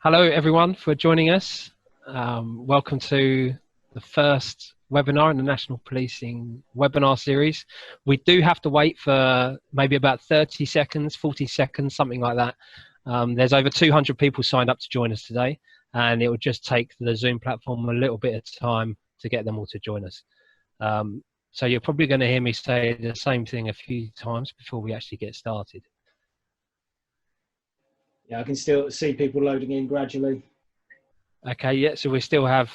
Hello everyone for joining us. Welcome to the first webinar in the National Policing webinar series. We do have to wait for maybe about 30 seconds, 40 seconds, something like that. There's over 200 people signed up to join us today, and it will just take the Zoom platform a little bit of time to get them all to join us. So you're probably going to hear me say the same thing a few times before we actually get started. Yeah, I can still see people loading in gradually. Okay, yeah, so we still have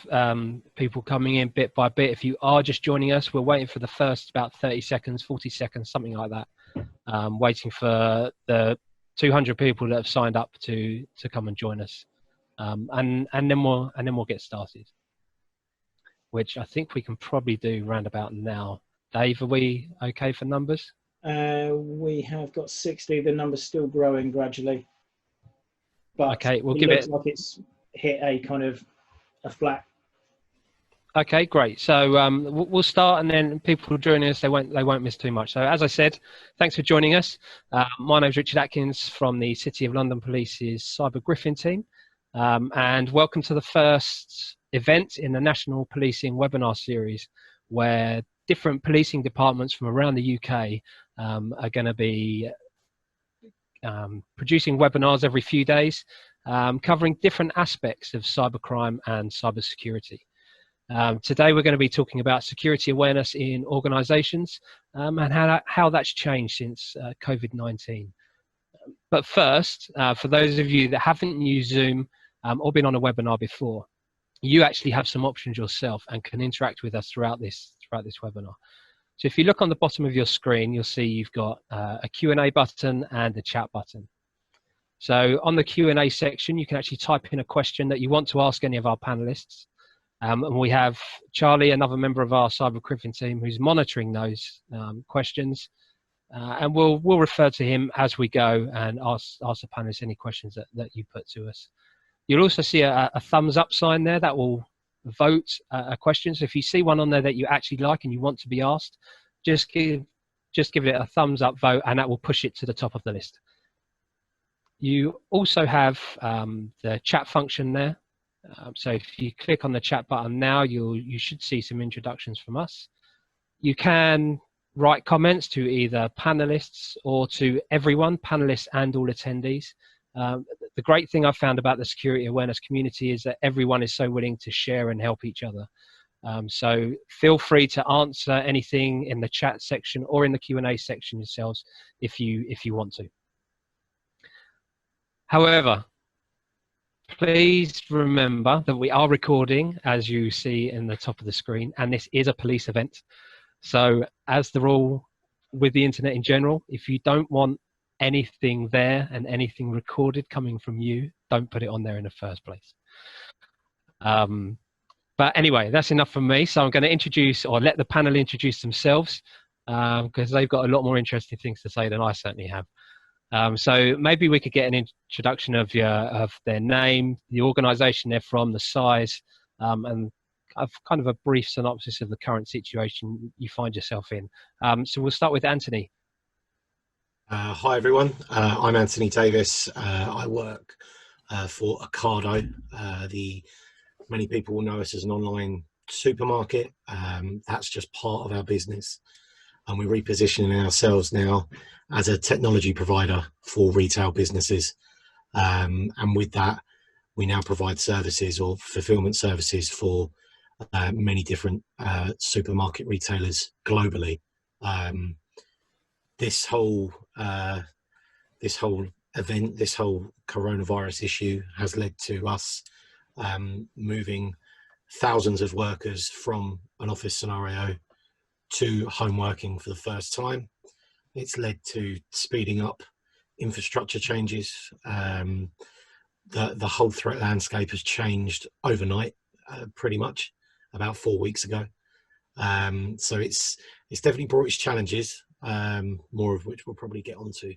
people coming in bit by bit. If you are just joining us, we're waiting for the first about 30 seconds, 40 seconds, something like that. Waiting for the 200 people that have signed up to come and join us. And then we'll get started, which I think we can probably do round about now. Dave, are we okay for numbers? We have got 60. The number's still growing gradually, but okay, we'll it give looks it like it's hit a kind of a flat. Okay, great. So we'll start, and then people joining us, they won't miss too much. So as I said, thanks for joining us. My name is Richard Atkins from the City of London Police's Cyber Griffin team, and welcome to the first event in the National Policing webinar series, where different policing departments from around the UK are going to be producing webinars every few days, covering different aspects of cybercrime and cybersecurity. Today we're going to be talking about security awareness in organisations and how that's changed since COVID-19. But first, for those of you that haven't used Zoom or been on a webinar before, you actually have some options yourself and can interact with us throughout this webinar. So if you look on the bottom of your screen, you'll see you've got a Q&A button and a chat button. So on the Q&A section, you can actually type in a question that you want to ask any of our panelists. And we have Charlie, another member of our Cyber Griffin team, who's monitoring those questions. And we'll refer to him as we go and ask the panelists any questions that you put to us. You'll also see a thumbs up sign there that will vote a question. So if you see one on there that you actually like and you want to be asked, just give it a thumbs up vote, and that will push it to the top of the list. You also have the chat function there. So if you click on the chat button now, you should see some introductions from us. You can write comments to either panelists or to everyone, panelists and all attendees. The great thing I've found about the security awareness community is that everyone is so willing to share and help each other. So feel free to answer anything in the chat section or in the Q&A section yourselves if you want to. However, please remember that we are recording, as you see in the top of the screen, and this is a police event. So as the rule with the internet in general, if you don't want anything there and anything recorded coming from you, don't put it on there in the first place. But anyway, that's enough from me. So I'm going to introduce, or let the panel introduce themselves, because they've got a lot more interesting things to say than I certainly have. So maybe we could get an introduction of their name, the organisation they're from, the size, and kind of a brief synopsis of the current situation you find yourself in. So we'll start with Anthony. Hi everyone, I'm Anthony Davis. I work for Ocado. Many people will know us as an online supermarket. That's just part of our business. And we're repositioning ourselves now as a technology provider for retail businesses. And with that, we now provide services or fulfillment services for many different supermarket retailers globally. This whole event, this whole coronavirus issue has led to us moving thousands of workers from an office scenario to home working for the first time. It's led to speeding up infrastructure changes. The whole threat landscape has changed overnight, pretty much about 4 weeks ago. So it's definitely brought its challenges, more of which we'll probably get onto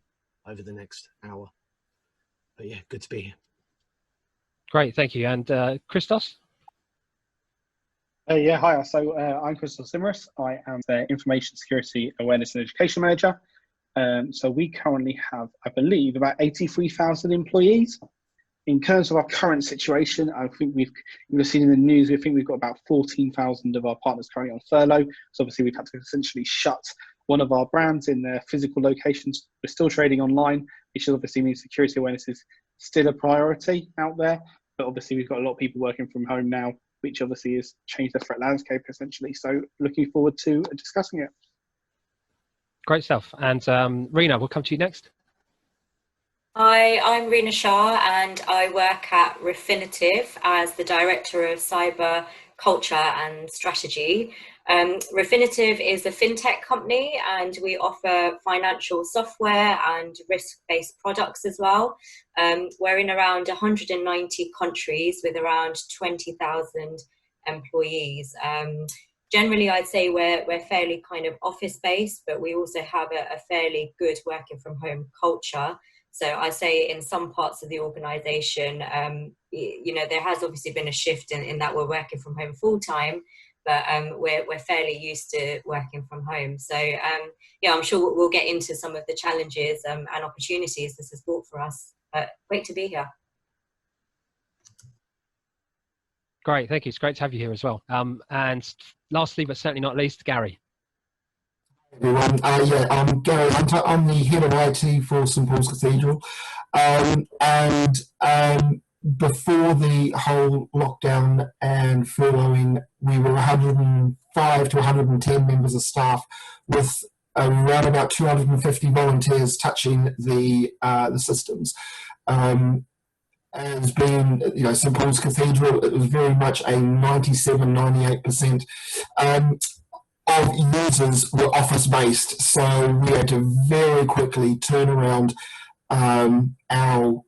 over the next hour. But yeah, good to be here. Great, thank you. And Christos? Yeah, hi. So I'm Christos Simmeris. I am the Information Security Awareness and Education Manager. So we currently have, I believe, about 83,000 employees. in terms of our current situation, I think you've seen in the news, we think we've got about 14,000 of our partners currently on furlough. So obviously we've had to essentially shut one of our brands in their physical locations. We're still trading online, which obviously means security awareness is still a priority out there. But obviously we've got a lot of people working from home now, which obviously has changed the threat landscape essentially. So looking forward to discussing it. Great stuff. And Rena, we'll come to you next. Hi, I'm Rena Shah and I work at Refinitiv as the Director of Cyber Culture and Strategy. Refinitiv is a fintech company and we offer financial software and risk-based products as well. We're in around 190 countries with around 20,000 employees. Generally, I'd say we're fairly kind of office-based, but we also have a fairly good working from home culture. So I say in some parts of the organisation, there has obviously been a shift in that we're working from home full time, but we're fairly used to working from home. So I'm sure we'll get into some of the challenges and opportunities this has brought for us. But great to be here. Great, thank you. It's great to have you here as well. And lastly, but certainly not least, Gary. Everyone, I'm Gary Hunter. I'm the head of IT for St Paul's Cathedral. Before the whole lockdown and furloughing, we were 105 to 110 members of staff with around about 250 volunteers touching the systems. As being, St Paul's Cathedral, it was very much a 97-98% of users were office-based, so we had to very quickly turn around our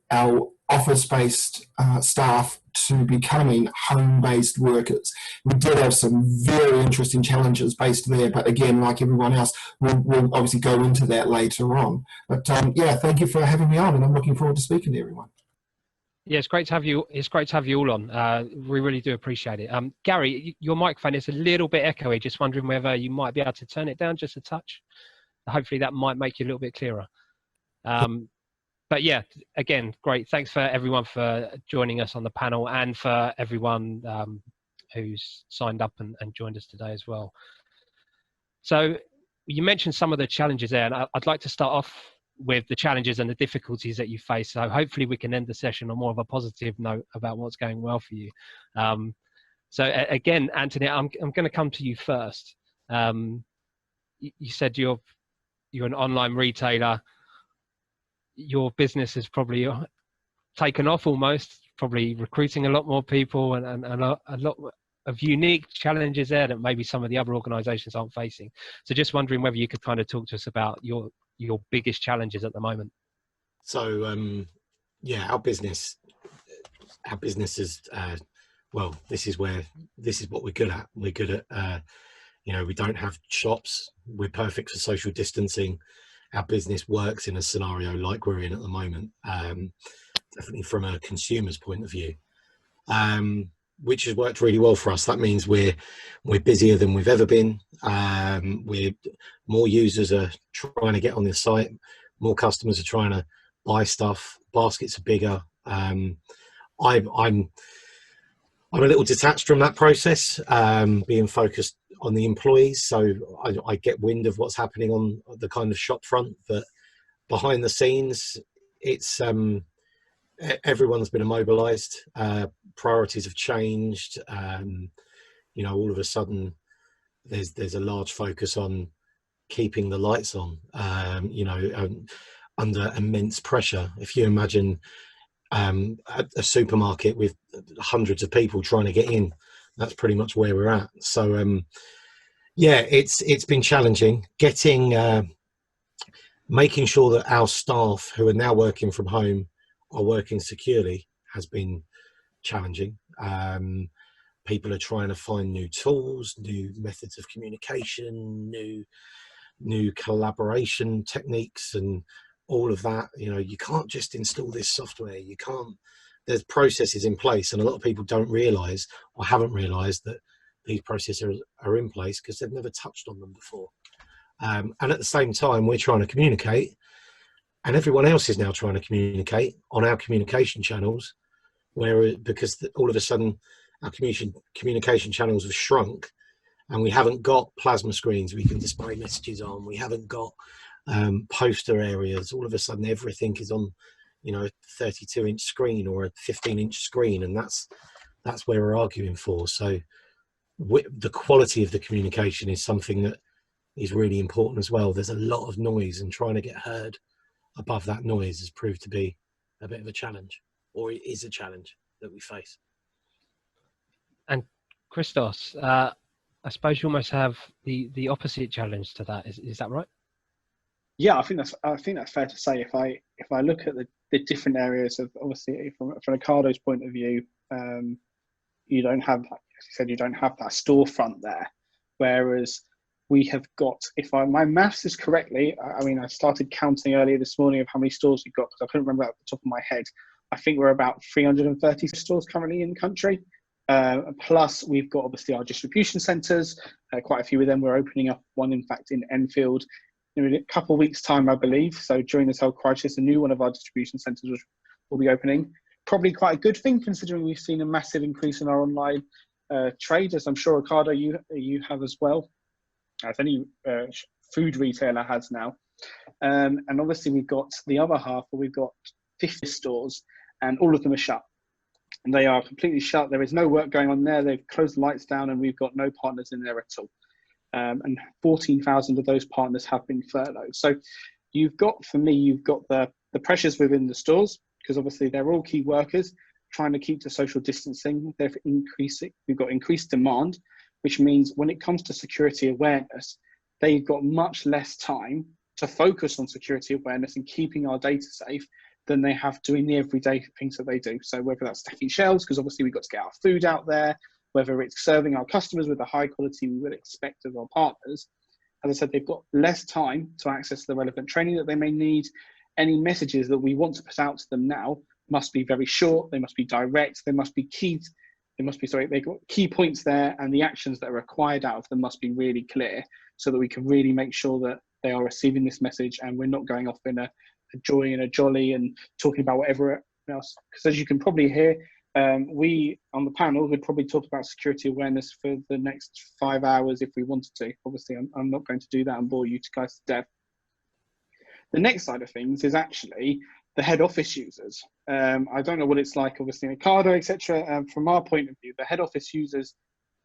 office-based staff to becoming home-based workers. We did have some very interesting challenges based there, but again, like everyone else, we'll obviously go into that later on. But thank you for having me on, and I'm looking forward to speaking to everyone. Yeah, it's great to have you. It's great to have you all on. We really do appreciate it. Gary, your microphone is a little bit echoey. Just wondering whether you might be able to turn it down just a touch. Hopefully, that might make you a little bit clearer. But yeah, again, great. Thanks for everyone for joining us on the panel and for everyone who's signed up and joined us today as well. So you mentioned some of the challenges there, and I'd like to start off with the challenges and the difficulties that you face. So hopefully we can end the session on more of a positive note about what's going well for you. So again, Anthony, I'm going to come to you first. You said you're an online retailer. Your business has probably taken off almost, probably recruiting a lot more people and a lot of unique challenges there that maybe some of the other organizations aren't facing. So just wondering whether you could kind of talk to us about your biggest challenges at the moment. So our business is this is what we're good at. We're good at we don't have shops. We're perfect for social distancing. Our business works in a scenario like we're in at the moment, definitely from a consumer's point of view, which has worked really well for us. That means we're busier than we've ever been. More users are trying to get on the site. More customers are trying to buy stuff. Baskets are bigger. I'm a little detached from that process, being focused on the employees. So I get wind of what's happening on the kind of shop front, but behind the scenes, it's everyone's been immobilized. Priorities have changed. All of a sudden there's a large focus on keeping the lights on, under immense pressure. If you imagine a supermarket with hundreds of people trying to get in, that's pretty much where we're at. So it's been challenging making sure that our staff who are now working from home are working securely has been challenging. People are trying to find new tools, new methods of communication, new collaboration techniques, and all of that. You can't just install this software. There's processes in place, and a lot of people don't realize or haven't realized that these processes are in place because they've never touched on them before. And at the same time, we're trying to communicate, and everyone else is now trying to communicate on our communication channels where because all of a sudden our communication channels have shrunk, and we haven't got plasma screens we can display messages on. We haven't got poster areas. All of a sudden, everything is on, you know, a 32-inch screen or a 15-inch screen, and that's where we're arguing for. So the quality of the communication is something that is really important as well. There's a lot of noise, and trying to get heard above that noise has proved to be a bit of a challenge, or it is a challenge that we face. And Christos, I suppose you almost have the opposite challenge to that. Is that right? Yeah, I think that's fair to say. If I look at the different areas of, obviously from Ocado's point of view, you don't have, like you said, you don't have that storefront there, whereas we have got, if my maths is correctly, I mean, I started counting earlier this morning of how many stores we've got because I couldn't remember at the top of my head. I think we're about 330 stores currently in the country. Plus we've got obviously our distribution centres, quite a few of them. We're opening up one, in fact, in Enfield in a couple of weeks' time, I believe. So during this whole crisis, a new one of our distribution centres will be opening. Probably quite a good thing considering we've seen a massive increase in our online trade, as I'm sure Ocado you have as well, as any food retailer has now. And obviously we've got the other half, where we've got 50 stores and all of them are shut. And they are completely shut. There is no work going on there. They've closed the lights down and we've got no partners in there at all. And 14,000 of those partners have been furloughed. So you've got the pressures within the stores, because obviously they're all key workers trying to keep to social distancing. We've got increased demand, which means when it comes to security awareness, they've got much less time to focus on security awareness and keeping our data safe than they have doing the everyday things that they do. So whether that's stacking shelves, because obviously we've got to get our food out there, whether it's serving our customers with the high quality we would expect of our partners. As I said, they've got less time to access the relevant training that they may need. Any messages that we want to put out to them now must be very short, they must be direct, they've got key points there, and the actions that are required out of them must be really clear, so that we can really make sure that they are receiving this message and we're not going off in a joy and a jolly and talking about whatever else. Because as you can probably hear, we on the panel would probably talk about security awareness for the next 5 hours if we wanted to. Obviously, I'm not going to do that and bore you guys to death. The next side of things is actually the head office users. I don't know what it's like, obviously, in Ocado, etc. From our point of view, the head office users,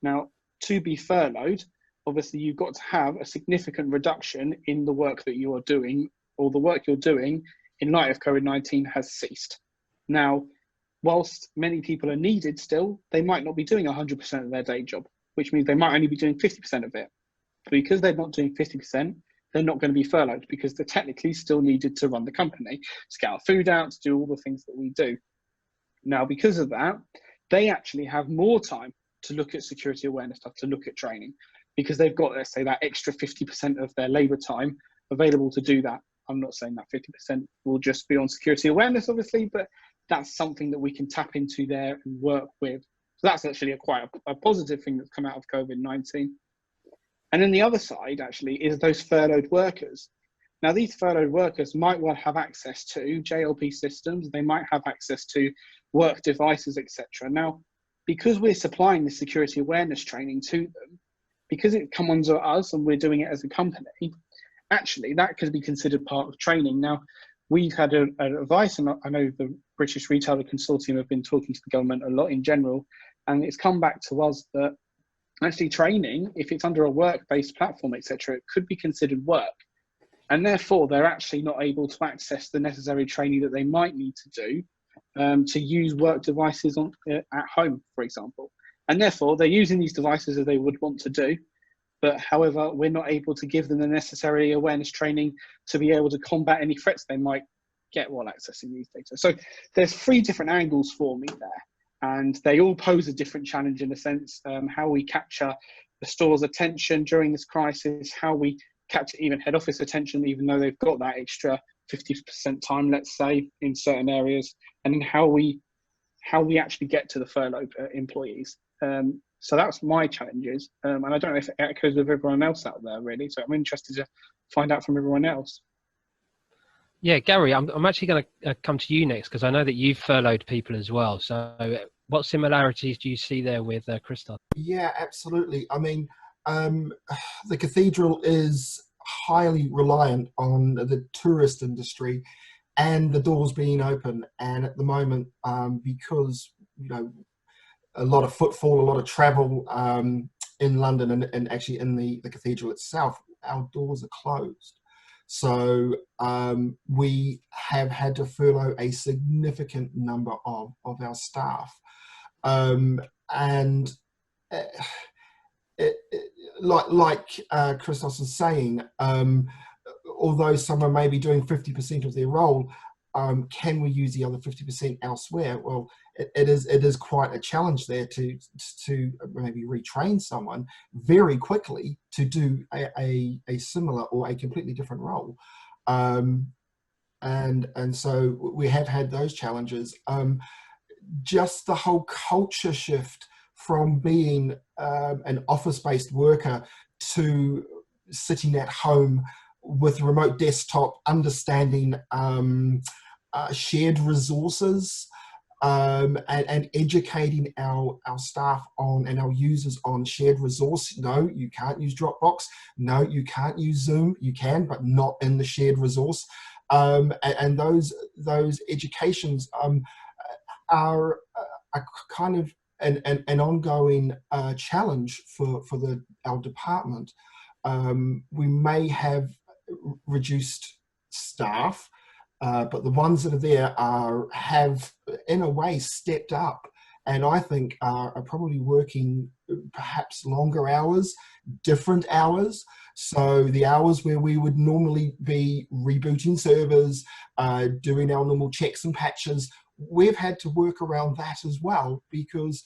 now, to be furloughed, obviously, you've got to have a significant reduction in the work that you are doing, or the work you're doing in light of COVID-19 has ceased. Now, whilst many people are needed still, they might not be doing 100% of their day job, which means they might only be doing 50% of it. Because they're not doing 50%, they're not going to be furloughed, because they're technically still needed to run the company, to get our food out, to do all the things that we do. Now, because of that, they actually have more time to look at security awareness stuff, to look at training, because they've got, let's say, that extra 50% of their labour time available to do that. I'm not saying that 50% will just be on security awareness, obviously, but that's something that we can tap into there and work with. So that's actually quite a positive thing that's come out of COVID-19. And then the other side, actually, is those furloughed workers. Now, these furloughed workers might well have access to JLP systems. They might have access to work devices, etc. Now, because we're supplying the security awareness training to them, because it comes under us and we're doing it as a company, actually, that could be considered part of training. Now, we've had an advice, and I know the British Retailer Consortium have been talking to the government a lot in general, and it's come back to us that actually training, if it's under a work-based platform, etc., it could be considered work. And therefore, they're actually not able to access the necessary training that they might need to do to use work devices at home, for example. And therefore, they're using these devices as they would want to do. But however, we're not able to give them the necessary awareness training to be able to combat any threats they might get while accessing these data. So there's 3 different angles for me there, and they all pose a different challenge in a sense. How we capture the store's attention during this crisis, how we capture even head office attention, even though they've got that extra 50% time, let's say, in certain areas, and then how we actually get to the furloughed employees. So that's my challenges, and I don't know if it echoes with everyone else out there, really. So I'm interested to find out from everyone else. Yeah, Gary, I'm actually going to come to you next because I know that you've furloughed people as well. So what similarities do you see there with Christoph? Yeah, absolutely. I mean, the Cathedral is highly reliant on the tourist industry and the doors being open. And at the moment, because, you know, a lot of footfall, a lot of travel in London and actually in the Cathedral itself, our doors are closed. So we have had to furlough a significant number of our staff. And like Christos is saying, although someone may be doing 50% of their role, can we use the other 50% elsewhere? Well, it is quite a challenge there to maybe retrain someone very quickly to do a similar or a completely different role. And so we have had those challenges. Just the whole culture shift from being an office-based worker to sitting at home with remote desktop, understanding shared resources, and educating our staff on and our users on shared resource. No, you can't use Dropbox. No, you can't use Zoom. You can, but not in the shared resource. And those educations are kind of an ongoing challenge for our department. We may have reduced staff, but the ones that are there have in a way stepped up, and I think are probably working perhaps longer hours, different hours. So the hours where we would normally be rebooting servers, doing our normal checks and patches, we've had to work around that as well, because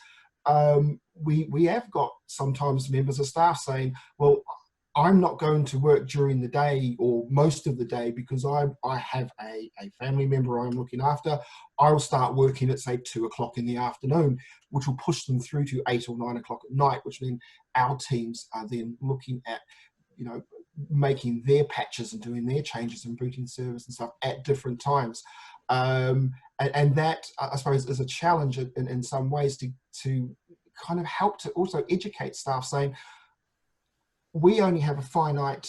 we have got sometimes members of staff saying, well, I'm not going to work during the day or most of the day because I have a family member I'm looking after. I'll start working at, say, 2 o'clock in the afternoon, which will push them through to 8 or 9 o'clock at night, which means our teams are then looking at, you know, making their patches and doing their changes and booting servers and stuff at different times. And that, I suppose, is a challenge in some ways to kind of help to also educate staff, saying, we only have a finite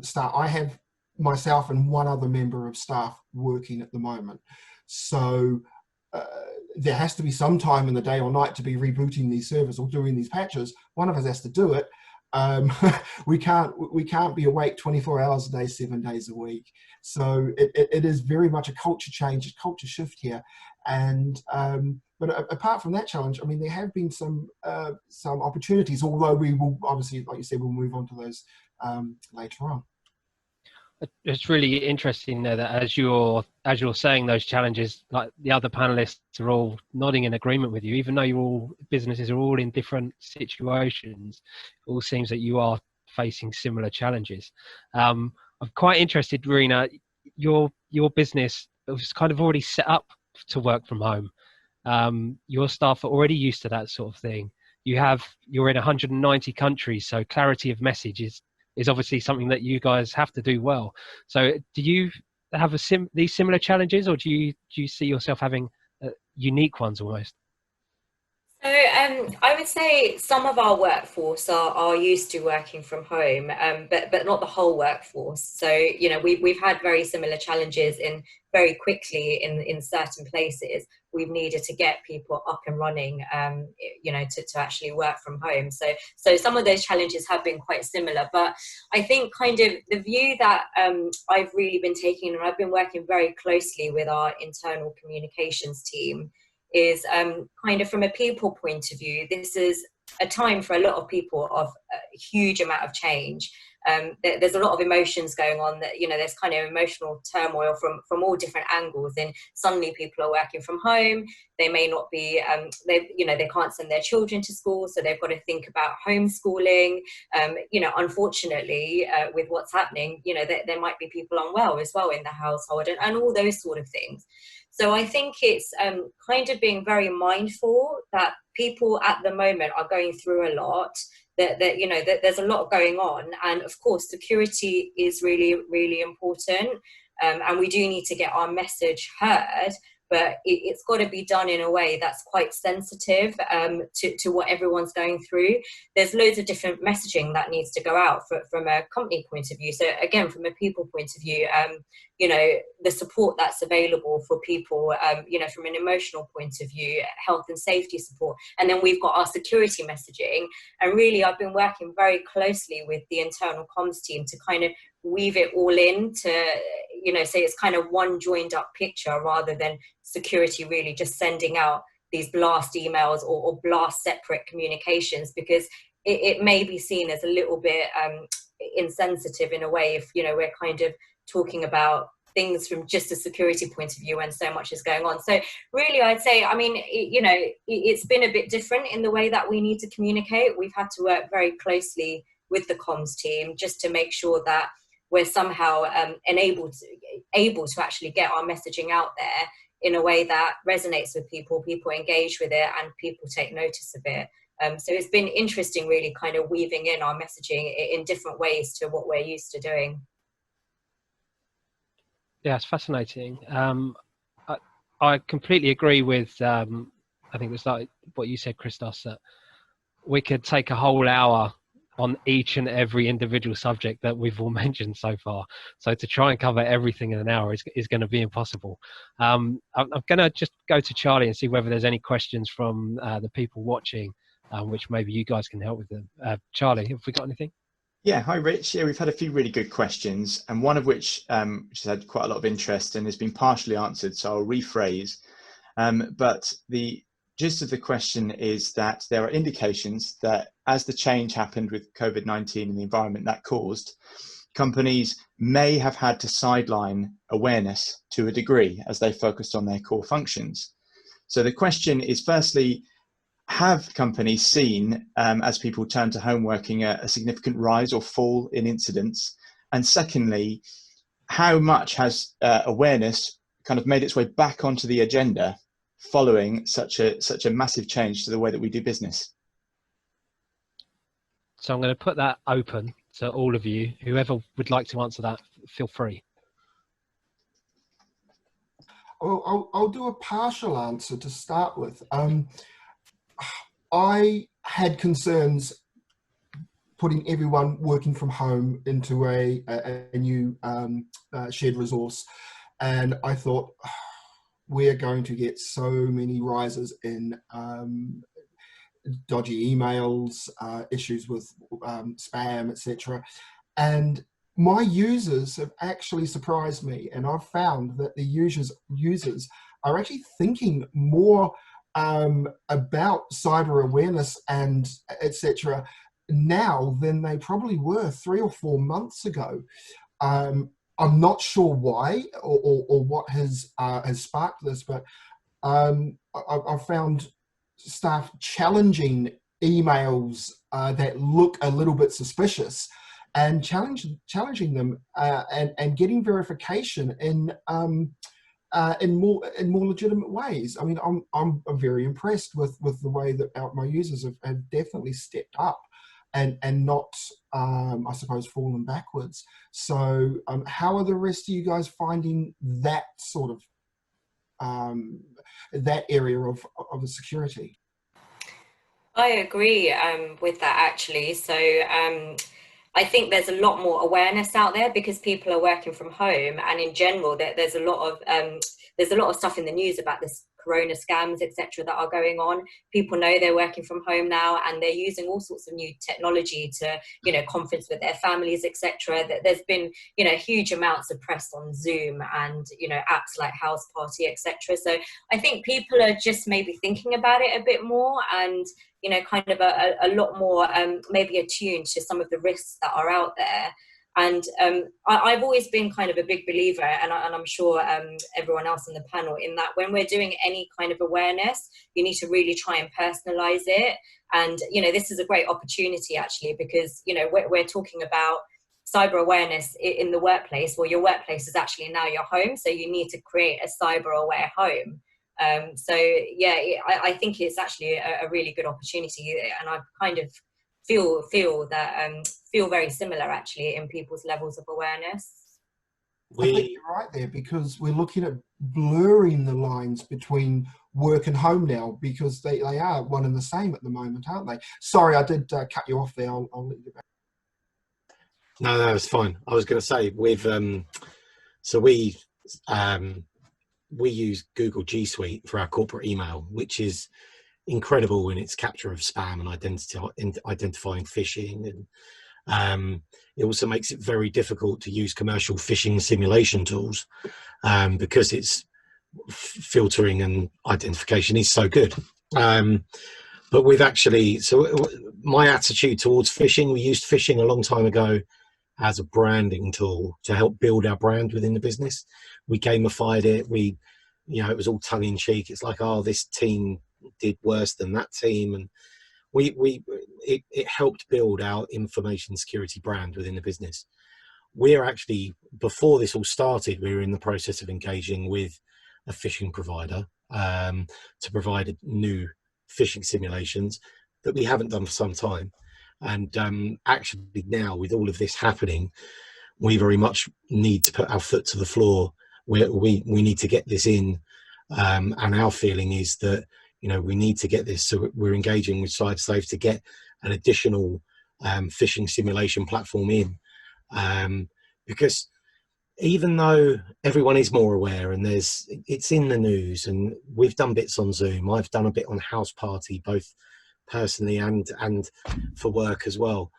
staff. I have myself and one other member of staff working at the moment. So there has to be some time in the day or night to be rebooting these servers or doing these patches. One of us has to do it. We can't be awake 24 hours a day, 7 days a week. So it is very much a culture change, a culture shift here. And but apart from that challenge, I mean, there have been some opportunities, although we will obviously, like you said, we'll move on to those later on. It's really interesting there that as you're saying those challenges, like the other panelists are all nodding in agreement with you, even though businesses are all in different situations. It all seems that you are facing similar challenges. I'm quite interested, Rena, your business was kind of already set up to work from home. Your staff are already used to that sort of thing. You're in 190 countries, so clarity of message is obviously something that you guys have to do well. So do you have these similar challenges, or do you see yourself having unique ones almost? So I would say some of our workforce are used to working from home, but not the whole workforce. So, you know, we've had very similar challenges very quickly in certain places. We've needed to get people up and running, you know, to actually work from home. So some of those challenges have been quite similar. But I think kind of the view that I've really been taking, and I've been working very closely with our internal communications team, is kind of from a people point of view, this is a time for a lot of people of a huge amount of change. There's a lot of emotions going on, that, you know, there's kind of emotional turmoil from all different angles, and suddenly people are working from home. They may not be, they can't send their children to school, so they've got to think about homeschooling. You know, unfortunately, with what's happening, you know, there might be people unwell as well in the household, and all those sort of things. So I think it's kind of being very mindful that people at the moment are going through a lot, that you know, that there's a lot going on. And of course, security is really, really important. and we do need to get our message heard, but it's got to be done in a way that's quite sensitive to what everyone's going through. There's loads of different messaging that needs to go out from a company point of view. So again, from a people point of view, you know, the support that's available for people, you know, from an emotional point of view, health and safety support. And then we've got our security messaging. And really, I've been working very closely with the internal comms team to kind of weave it all in to, you know, say it's kind of one joined up picture, rather than security really just sending out these blast emails or blast separate communications, because it may be seen as a little bit insensitive in a way if, you know, we're kind of talking about things from just a security point of view when so much is going on. So really, I'd say, I mean, you know, it's been a bit different in the way that we need to communicate. We've had to work very closely with the comms team just to make sure that we're somehow able to actually get our messaging out there in a way that resonates with people engage with it, and people take notice of it. So it's been interesting really kind of weaving in our messaging in different ways to what we're used to doing. Yeah, it's fascinating. I completely agree with, I think it was like what you said, Christos, that we could take a whole hour on each and every individual subject that we've all mentioned so far. So to try and cover everything in an hour is going to be impossible. I'm going to just go to Charlie and see whether there's any questions from the people watching, which maybe you guys can help with them. Charlie, have we got anything? Yeah, hi Rich. Yeah, we've had a few really good questions, and one of which has had quite a lot of interest and has been partially answered, so I'll rephrase. But the gist of the question is that there are indications that as the change happened with COVID-19 and the environment that caused, companies may have had to sideline awareness to a degree as they focused on their core functions. So the question is, firstly, have companies seen, as people turn to home working, a significant rise or fall in incidents? And secondly, how much has awareness kind of made its way back onto the agenda following such a massive change to the way that we do business? So I'm going to put that open to all of you. Whoever would like to answer that, feel free. I'll do a partial answer to start with. I had concerns putting everyone working from home into a new shared resource, and I thought, we're going to get so many rises in dodgy emails, issues with spam, etc. And my users have actually surprised me, and I've found that the users are actually thinking more about cyber awareness and etc. now than they probably were 3 or 4 months ago. I'm not sure why or what has sparked this, but I've found staff challenging emails that look a little bit suspicious, and challenging them and getting verification in more legitimate ways. I mean, I'm very impressed with the way that my users have definitely stepped up and not, I suppose, fallen backwards. So how are the rest of you guys finding that sort of, that area of the security? I agree with that actually. So I think there's a lot more awareness out there because people are working from home, and in general there's a lot of stuff in the news about this corona scams, etc., that are going on. People know they're working from home now, and they're using all sorts of new technology to, you know, conference with their families, etc. There's been, you know, huge amounts of press on Zoom and, you know, apps like House Party, etc. So I think people are just maybe thinking about it a bit more, and, you know, kind of a lot more maybe attuned to some of the risks that are out there. And I've always been kind of a big believer, and I'm sure everyone else on the panel, in that when we're doing any kind of awareness, you need to really try and personalize it. And, you know, this is a great opportunity actually, because, you know, we're talking about cyber awareness in the workplace. Well, your workplace is actually now your home, so you need to create a cyber aware home. So yeah, I think it's actually a really good opportunity, and I kind of feel very similar actually in people's levels of awareness. I think you're right there, because we're looking at blurring the lines between work and home now, because they are one and the same at the moment, aren't they? Sorry, I did cut you off there. I'll let you back. No, it's fine. I was going to say with so we use Google G Suite for our corporate email, which is incredible in its capture of spam and identifying phishing, and it also makes it very difficult to use commercial phishing simulation tools because its filtering and identification is so good. But we've actually, so my attitude towards phishing, we used phishing a long time ago as a branding tool to help build our brand within the business. We gamified it. It was all tongue in cheek. It's like, oh, this team did worse than that team, and it helped build our information security brand within the business. We're actually, before this all started, we were in the process of engaging with a phishing provider to provide new phishing simulations that we haven't done for some time. And actually now, with all of this happening, we very much need to put our foot to the floor. We need to get this in, and our feeling is that we need to get this. So we're engaging with SideSafe to get an additional phishing simulation platform in, because even though everyone is more aware and it's in the news, and we've done bits on Zoom, I've done a bit on House Party, both personally and for work as well.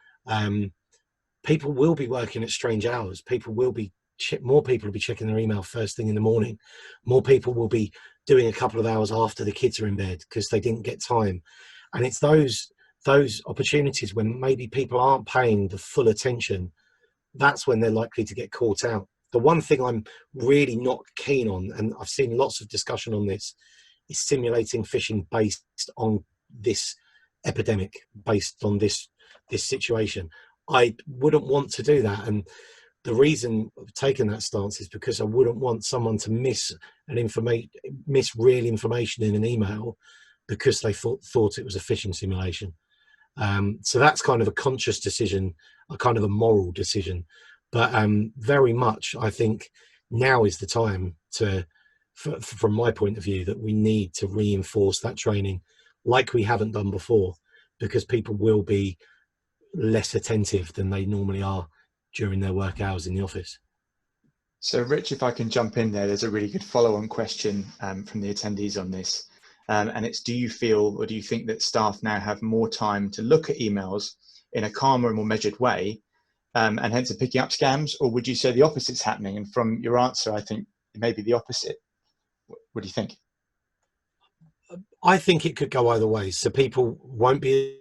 People will be working at strange hours. More people will be checking their email first thing in the morning. More people will be doing a couple of hours after the kids are in bed because they didn't get time. And it's those opportunities when maybe people aren't paying the full attention. That's when they're likely to get caught out. The one thing I'm really not keen on, and I've seen lots of discussion on this, is simulating phishing based on this epidemic, based on this situation. I wouldn't want to do that, and the reason of taking that stance is because I wouldn't want someone to miss real information in an email because they thought it was a phishing simulation. So that's kind of a conscious decision, a kind of a moral decision. But very much, I think now is the time from my point of view, that we need to reinforce that training like we haven't done before, because people will be less attentive than they normally are during their work hours in the office. So Rich, if I can jump in there's a really good follow-on question from the attendees on this. And it's, do you feel, or do you think that staff now have more time to look at emails in a calmer and more measured way, and hence are picking up scams? Or would you say the opposite's happening? And from your answer, I think it may be the opposite. What do you think? I think it could go either way. So people won't be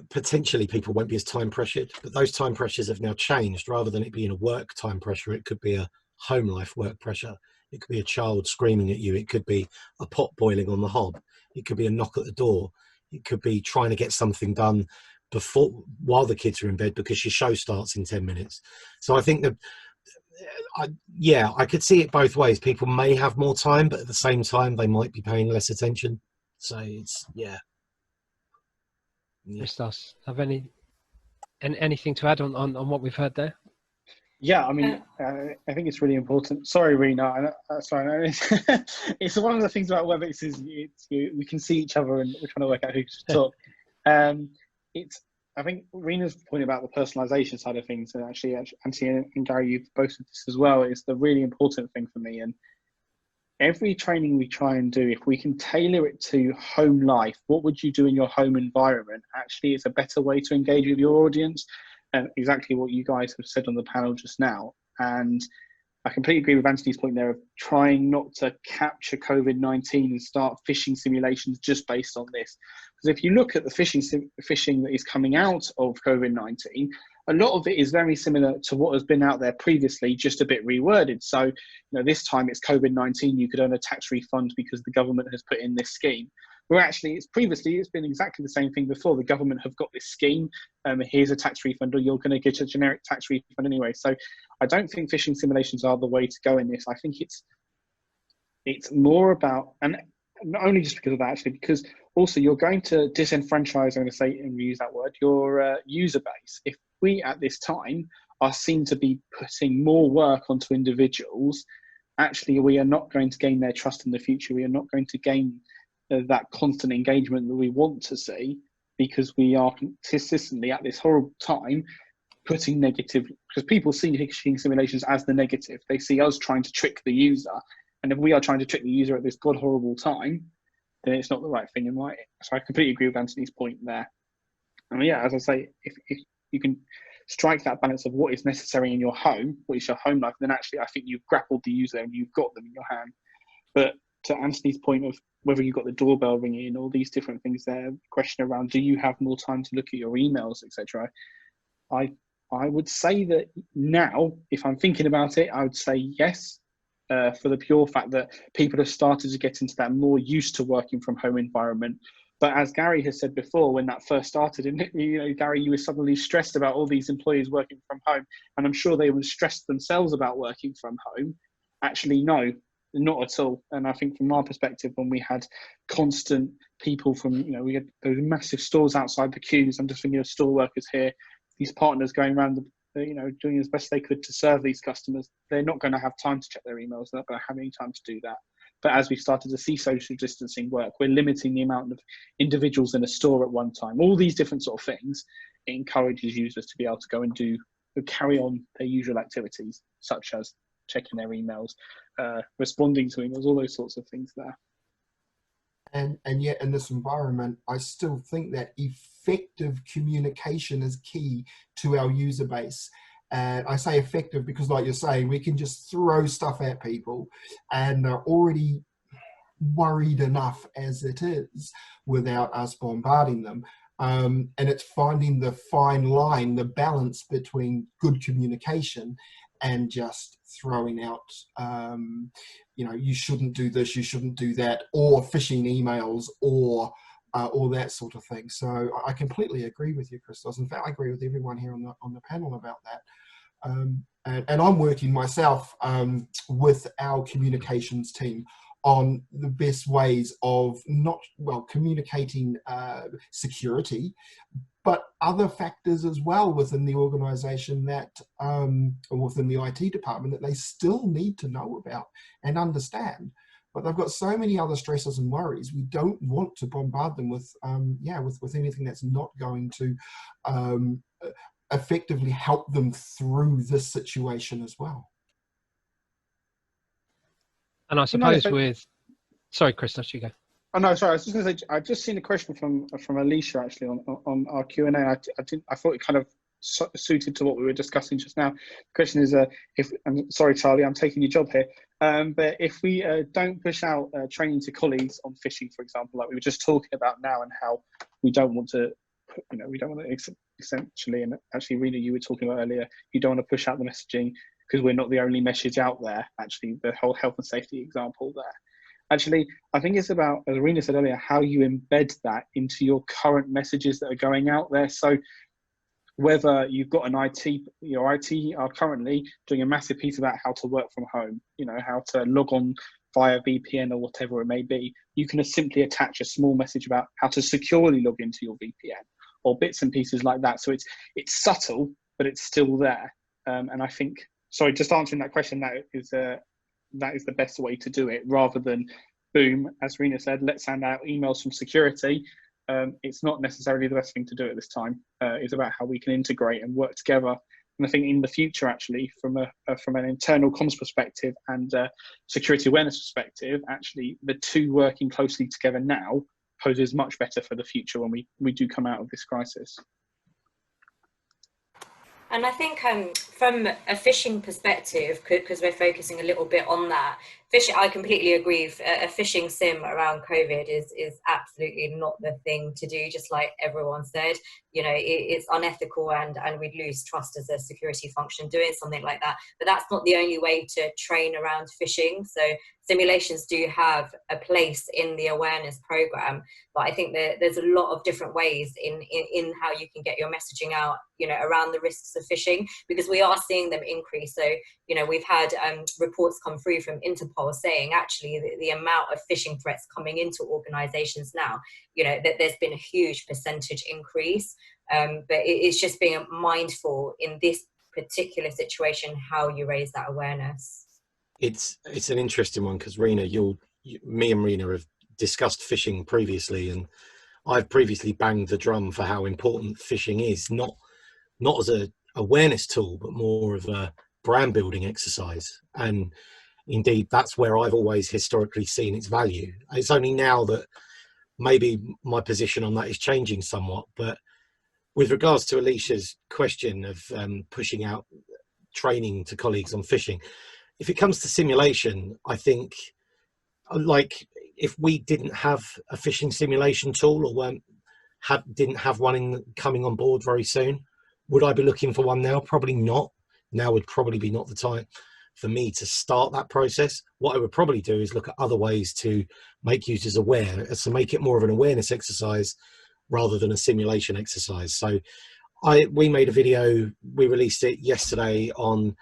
potentially people won't be as time pressured, but those time pressures have now changed. Rather than it being a work time pressure, it could be a home life work pressure. It could be a child screaming at you. It could be a pot boiling on the hob. It could be a knock at the door. It could be trying to get something done while the kids are in bed because your show starts in 10 minutes. So I think that, I could see it both ways. People may have more time, but at the same time, they might be paying less attention. So it's, Christos, have anything to add on what we've heard there? Yeah, I mean, I think it's really important. Sorry, Rena. Sorry, it's one of the things about WebEx is we can see each other and we're trying to work out who to talk. I think Rena's point about the personalization side of things, and actually Anthony and Gary, you've both said this as well, is the really important thing for me. And every training we try and do, if we can tailor it to home life, what would you do in your home environment? Actually, it's a better way to engage with your audience. And exactly what you guys have said on the panel just now. And I completely agree with Anthony's point there of trying not to capture COVID-19 and start phishing simulations just based on this. Because if you look at the phishing that is coming out of COVID-19, a lot of it is very similar to what has been out there previously, just a bit reworded. So, this time it's COVID-19, you could earn a tax refund because the government has put in this scheme. Where actually it's been exactly the same thing before. The government have got this scheme, here's a tax refund, or you're going to get a generic tax refund anyway. So I don't think phishing simulations are the way to go in this. I think it's more about, and not only just because of that, actually, because also you're going to disenfranchise, I'm going to say and use that word, your user base. If we at this time are seen to be putting more work onto individuals, actually we are not going to gain their trust in the future. We are not going to gain that constant engagement that we want to see, because we are consistently at this horrible time putting negative, because people see phishing simulations as the negative. They see us trying to trick the user, and if we are trying to trick the user at this god horrible time, then it's not the right thing, right? So I completely agree with Anthony's point there. And yeah, as I say, if you can strike that balance of what is necessary in your home, what is your home life, then actually I think you've grappled the user and you've got them in your hand. But to Anthony's point of whether you've got the doorbell ringing, all these different things there, question around, do you have more time to look at your emails, etc. I would say that now, if I'm thinking about it, I would say yes, for the pure fact that people have started to get into that more used to working from home environment. But as Gary has said before, when that first started, Gary, you were suddenly stressed about all these employees working from home, and I'm sure they were stressed themselves about working from home. Actually, no, not at all. And I think from our perspective, when we had constant people from, we had those massive stores outside the queues. I'm just thinking of store workers here, these partners going around, doing as best they could to serve these customers. They're not going to have time to check their emails. They're not going to have any time to do that. But as we started to see social distancing work, we're limiting the amount of individuals in a store at one time. All these different sort of things, it encourages users to be able to go and carry on their usual activities, such as checking their emails, responding to emails, all those sorts of things there. And yet in this environment, I still think that effective communication is key to our user base. And I say effective because, like you're saying, we can just throw stuff at people and they're already worried enough as it is without us bombarding them. And it's finding the fine line, the balance between good communication and just throwing out, you shouldn't do this, you shouldn't do that, or phishing emails, or all that sort of thing. So I completely agree with you, Christos. In fact, I agree with everyone here on the panel about that. And I'm working myself with our communications team on the best ways of communicating security, but other factors as well within the organization that, or within the IT department, that they still need to know about and understand. But they've got so many other stresses and worries. We don't want to bombard them with anything that's not going to effectively help them through this situation as well. And I suppose sorry, Christos, you go. Oh no, sorry. I was just going to say, I've just seen a question from Alicia actually on our Q&A. I thought it kind of suited to what we were discussing just now. The question is, I'm sorry, Charlie, I'm taking your job here. But if we don't push out training to colleagues on phishing, for example, like we were just talking about now, and how we don't want to, essentially, and actually, Rena, you were talking about earlier, you don't want to push out the messaging because we're not the only message out there. Actually, the whole health and safety example there. Actually, I think it's about, as Rena said earlier, how you embed that into your current messages that are going out there. So whether you've got your IT are currently doing a massive piece about how to work from home, how to log on via VPN or whatever it may be, you can simply attach a small message about how to securely log into your VPN or bits and pieces like that. So it's subtle, but it's still there. And I think, sorry, just answering that question, that is the best way to do it, rather than, boom, as Rena said, let's send out emails from security. It's not necessarily the best thing to do at this time. It's about how we can integrate and work together. And I think in the future, actually, from an internal comms perspective and security awareness perspective, actually, the two working closely together now poses much better for the future when we do come out of this crisis. And I think from a phishing perspective, because we're focusing a little bit on that, phishing, I completely agree. A phishing sim around COVID is absolutely not the thing to do, just like everyone said. It's unethical and we'd lose trust as a security function doing something like that. But that's not the only way to train around phishing. So simulations do have a place in the awareness program, but I think there's a lot of different ways in how you can get your messaging out, around the risks of phishing, because we are seeing them increase. So, we've had reports come through from Interpol saying actually the amount of phishing threats coming into organizations now, that there's been a huge percentage increase. But it's just being mindful in this particular situation, how you raise that awareness? It's an interesting one, because Rena, me and Rena have discussed phishing previously, and I've previously banged the drum for how important phishing is, not as a awareness tool, but more of a brand building exercise. And indeed, that's where I've always historically seen its value. It's only now that maybe my position on that is changing somewhat. But with regards to Alicia's question of pushing out training to colleagues on phishing, if it comes to simulation, I think, like, if we didn't have a phishing simulation tool, or didn't have one coming on board very soon, would I be looking for one now? Probably not. Now would probably be not the time for me to start that process. What I would probably do is look at other ways to make users aware, to make it more of an awareness exercise rather than a simulation exercise. So we made a video, we released it yesterday, on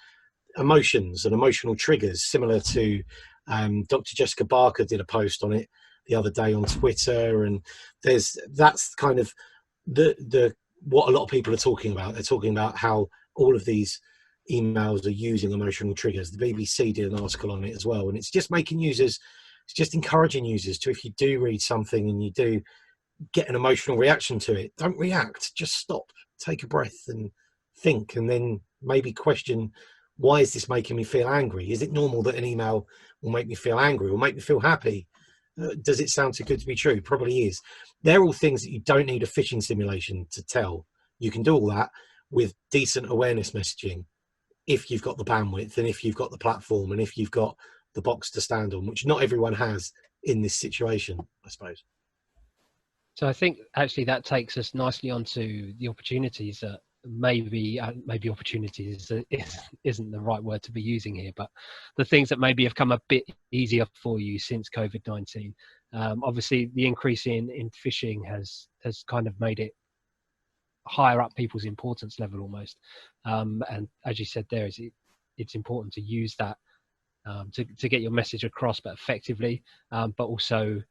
emotions and emotional triggers, similar to Dr. Jessica Barker did a post on it the other day on Twitter, and that's kind of the what a lot of people are talking about. They're talking about how all of these emails are using emotional triggers. The BBC did an article on it as well, and it's just encouraging users to, if you do read something and you do get an emotional reaction to it, don't react, just stop, take a breath and think, and then maybe question, why is this making me feel angry? Is it normal that an email will make me feel angry or make me feel happy? Does it sound too good to be true? Probably is. They're all things that you don't need a phishing simulation to tell. You can do all that with decent awareness messaging, if you've got the bandwidth, and if you've got the platform, and if you've got the box to stand on, which not everyone has in this situation, I suppose. So I think actually that takes us nicely onto the opportunities that maybe opportunities isn't the right word to be using here, but the things that maybe have come a bit easier for you since COVID-19. Obviously, the increase in phishing has kind of made it higher up people's importance level almost. And as you said there, it's important to use that to get your message across, but effectively, but also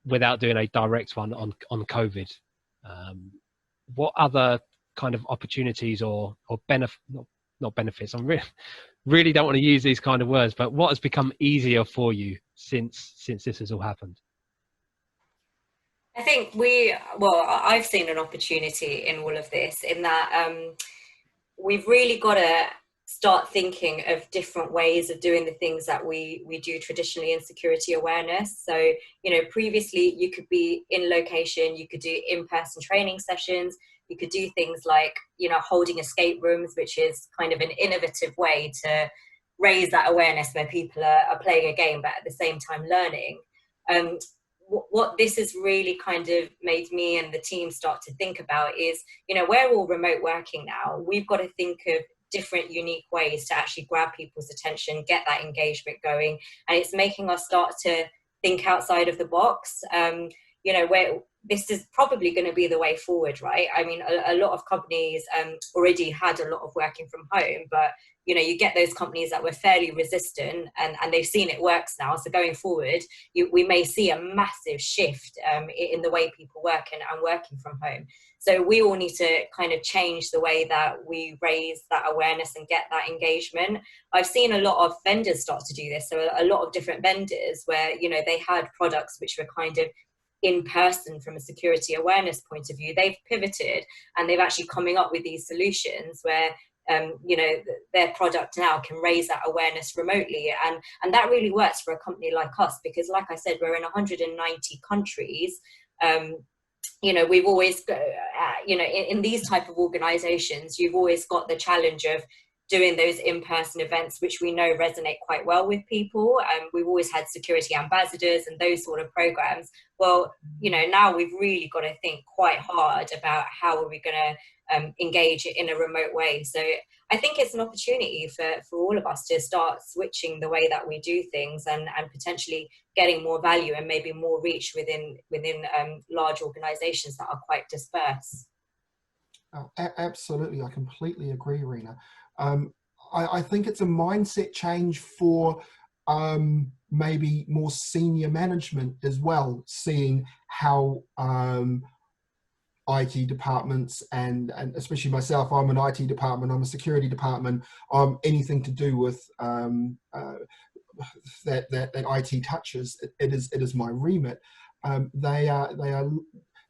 without doing a direct one on COVID. What other kind of opportunities or not benefits? I really don't want to use these kind of words, but what has become easier for you since this has all happened? I think I've seen an opportunity in all of this, in that we've really got to start thinking of different ways of doing the things that we do traditionally in security awareness. So, previously you could be in location, you could do in-person training sessions, you could do things like, holding escape rooms, which is kind of an innovative way to raise that awareness where people are playing a game, but at the same time learning. What this has really kind of made me and the team start to think about is, we're all remote working now. We've got to think of different unique ways to actually grab people's attention, get that engagement going. And it's making us start to think outside of the box. Where this is probably going to be the way forward, right? I mean, a lot of companies already had a lot of working from home, but you get those companies that were fairly resistant and they've seen it works now. So going forward, we may see a massive shift in the way people work and working from home. So we all need to kind of change the way that we raise that awareness and get that engagement. I've seen a lot of vendors start to do this. So a lot of different vendors where, they had products which were kind of in person from a security awareness point of view. They've pivoted and they've actually coming up with these solutions where their product now can raise that awareness remotely, and that really works for a company like us, because like I said, we're in 190 countries. We've always in these type of organizations, you've always got the challenge of doing those in-person events, which we know resonate quite well with people. We've always had security ambassadors and those sort of programs. Well, now we've really got to think quite hard about how are we going to engage in a remote way. So I think it's an opportunity for all of us to start switching the way that we do things and potentially getting more value and maybe more reach within large organizations that are quite dispersed. Oh, absolutely. I completely agree, Rena. I think it's a mindset change for maybe more senior management as well, seeing how IT departments, and especially myself, I'm an IT department, I'm a security department, I'm anything to do with that IT touches, it is my remit. They are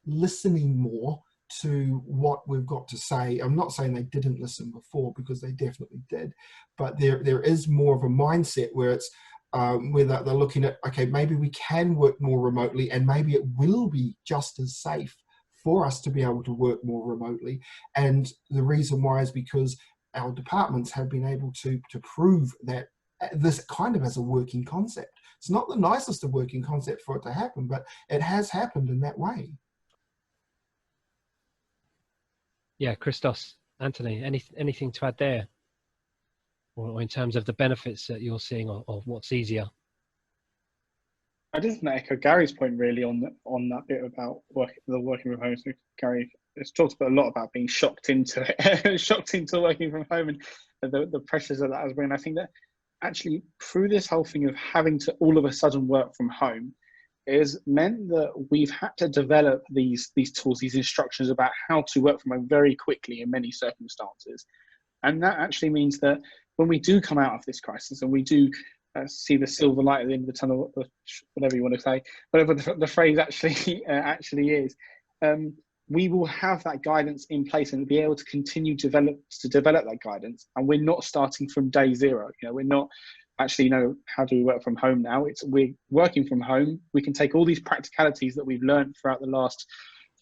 listening more to what we've got to say. I'm not saying they didn't listen before, because they definitely did, but there is more of a mindset where it's where they're looking at, okay, maybe we can work more remotely, and maybe it will be just as safe for us to be able to work more remotely. And the reason why is because our departments have been able to prove that this kind of as a working concept. It's not the nicest of working concepts for it to happen, but it has happened in that way. Yeah, Christos, Anthony, anything to add there? Or in terms of the benefits that you're seeing, of what's easier? I just want to echo Gary's point really on that bit about working from home. So Gary has talked a lot about being shocked into it, shocked into working from home, and the pressures that has been. I think that actually through this whole thing of having to all of a sudden work from home, is meant that we've had to develop these tools, these instructions about how to work from home very quickly in many circumstances. And that actually means that when we do come out of this crisis and we do see the silver light at the end of the tunnel, whatever you want to say, whatever the phrase actually is, we will have that guidance in place and be able to continue to develop that guidance. And we're not starting from day zero. We're not actually, how do we work from home now? We're working from home. We can take all these practicalities that we've learned throughout the last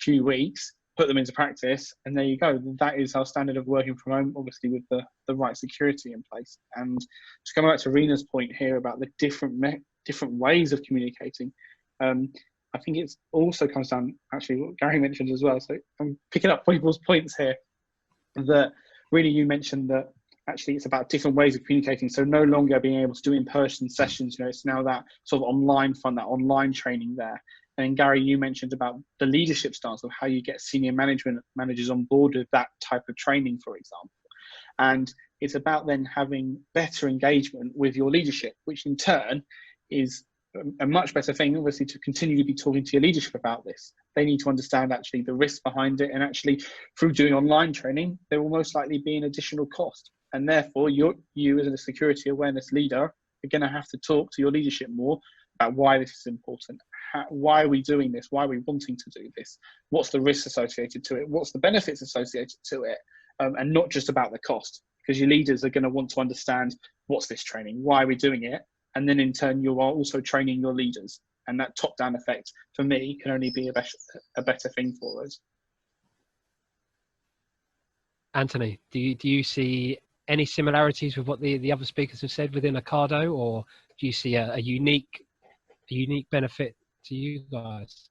few weeks, put them into practice, and there you go. That is our standard of working from home, obviously with the right security in place. And to come back to Rena's point here about the different ways of communicating, I think it also comes down, actually, what Gary mentioned as well. So I'm picking up people's points here, that really you mentioned that actually it's about different ways of communicating. So no longer being able to do in-person sessions, it's now that sort of online fun, that online training there. And Gary, you mentioned about the leadership stance of how you get senior managers on board with that type of training, for example. And it's about then having better engagement with your leadership, which in turn is a much better thing, obviously, to continue to be talking to your leadership about this. They need to understand actually the risks behind it, and actually through doing online training, there will most likely be an additional cost. And therefore, you as a security awareness leader are going to have to talk to your leadership more about why this is important. Why are we doing this? Why are we wanting to do this? What's the risks associated to it? What's the benefits associated to it? And not just about the cost, because your leaders are going to want to understand, what's this training? Why are we doing it? And then in turn, you are also training your leaders. And that top-down effect, for me, can only be a better thing for us. Anthony, do you see any similarities with what the other speakers have said within Ocado, or do you see a unique benefit to you guys?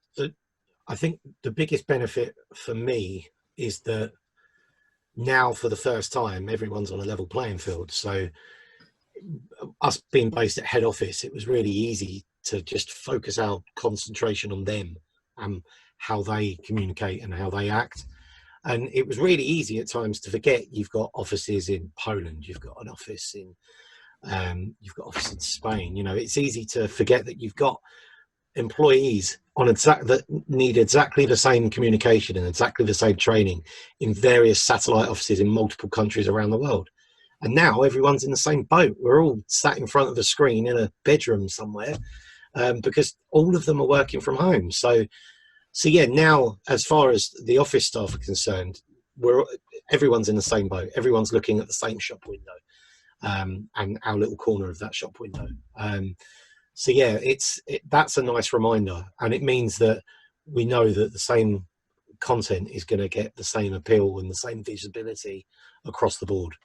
I think the biggest benefit for me is that now, for the first time, everyone's on a level playing field. So us being based at head office, it was really easy to just focus our concentration on them and how they communicate and how they act. And it was really easy at times to forget you've got offices in Poland, you've got an office in Spain. It's easy to forget that you've got employees that need exactly the same communication and exactly the same training in various satellite offices in multiple countries around the world. And now everyone's in the same boat. We're all sat in front of a screen in a bedroom somewhere, because all of them are working from home. So yeah, now as far as the office staff are concerned, everyone's in the same boat. Everyone's looking at the same shop window, and our little corner of that shop window. So yeah, that's a nice reminder, and it means that we know that the same content is going to get the same appeal and the same visibility across the board.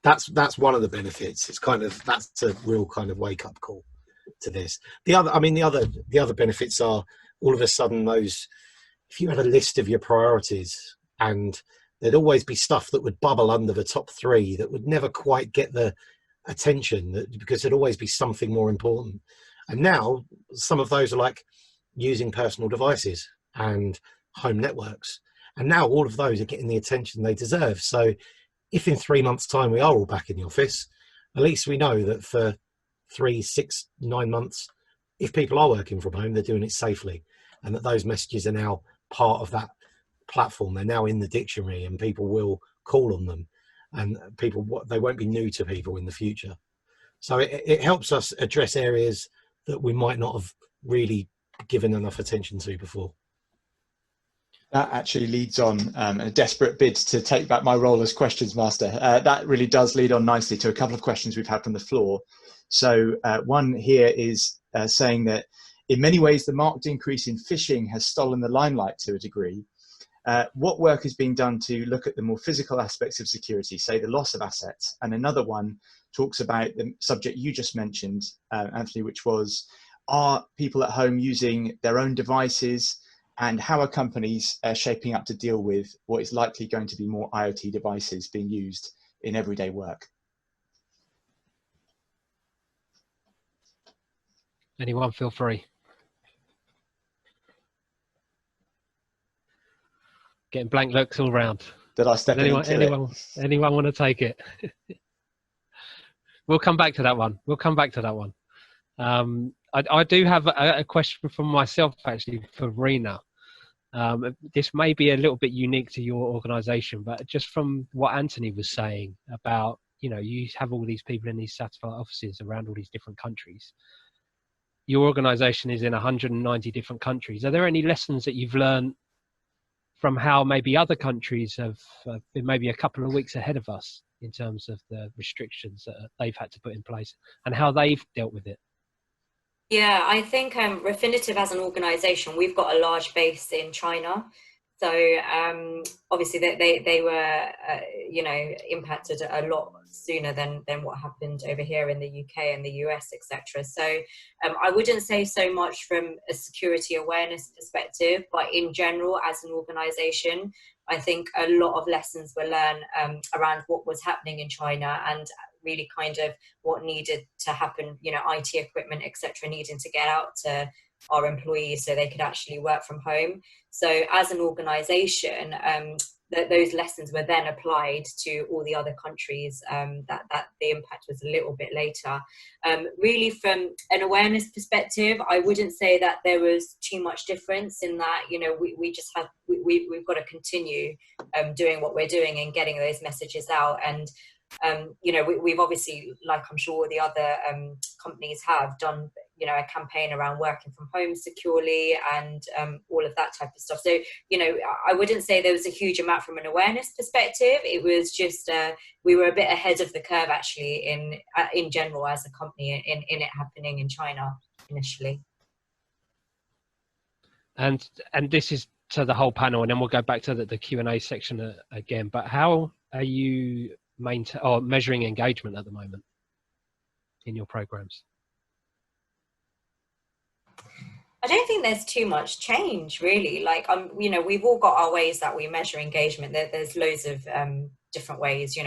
That's one of the benefits. That's a real kind of wake up call to this. The other benefits are, all of a sudden, if you had a list of your priorities, and there'd always be stuff that would bubble under the top 3 that would never quite get the attention, because there'd always be something more important. And now some of those are like using personal devices and home networks, and now all of those are getting the attention they deserve. So if in 3 months' time we are all back in the office, at least we know that for 3, 6, 9 months, if people are working from home, they're doing it safely, and that those messages are now part of that platform. They're now in the dictionary, and people will call on them, and they won't be new to people in the future. So it helps us address areas that we might not have really given enough attention to before. That actually leads on a desperate bid to take back my role as questions master. That really does lead on nicely to a couple of questions we've had from the floor. So one here is saying that in many ways, the marked increase in phishing has stolen the limelight to a degree. What work is being done to look at the more physical aspects of security, say the loss of assets? And another one talks about the subject you just mentioned, Anthony, which was, are people at home using their own devices, and how are companies shaping up to deal with what is likely going to be more IoT devices being used in everyday work? Anyone, feel free. Getting blank looks all round. Did I step in and kill it? Anyone want to take it? We'll come back to that one. We'll come back to that one. I do have a question from myself, actually, for Rena. This may be a little bit unique to your organisation, but just from what Anthony was saying about, you have all these people in these satellite offices around all these different countries. Your organisation is in 190 different countries. Are there any lessons that you've learned from how maybe other countries have been maybe a couple of weeks ahead of us in terms of the restrictions that they've had to put in place and how they've dealt with it? Yeah, I think Refinitiv as an organisation, we've got a large base in China. So obviously they were, impacted a lot sooner than what happened over here in the UK and the US, etc. So I wouldn't say so much from a security awareness perspective, but in general, as an organisation, I think a lot of lessons were learned around what was happening in China and really kind of what needed to happen, IT equipment, etc., needing to get out to our employees so they could actually work from home. So as an organisation, those lessons were then applied to all the other countries. That the impact was a little bit later. Really, from an awareness perspective, I wouldn't say that there was too much difference in that. We just have we've got to continue doing what we're doing and getting those messages out. And we've obviously, like I'm sure the other companies have done, a campaign around working from home securely and all of that type of stuff. So, I wouldn't say there was a huge amount from an awareness perspective. It was just we were a bit ahead of the curve actually in general as a company in it happening in China initially. And this is to the whole panel, and then we'll go back to the Q&A section again. But how are you measuring engagement at the moment in your programs? I don't think there's too much change really. Like, we've all got our ways that we measure engagement. There's loads of different ways,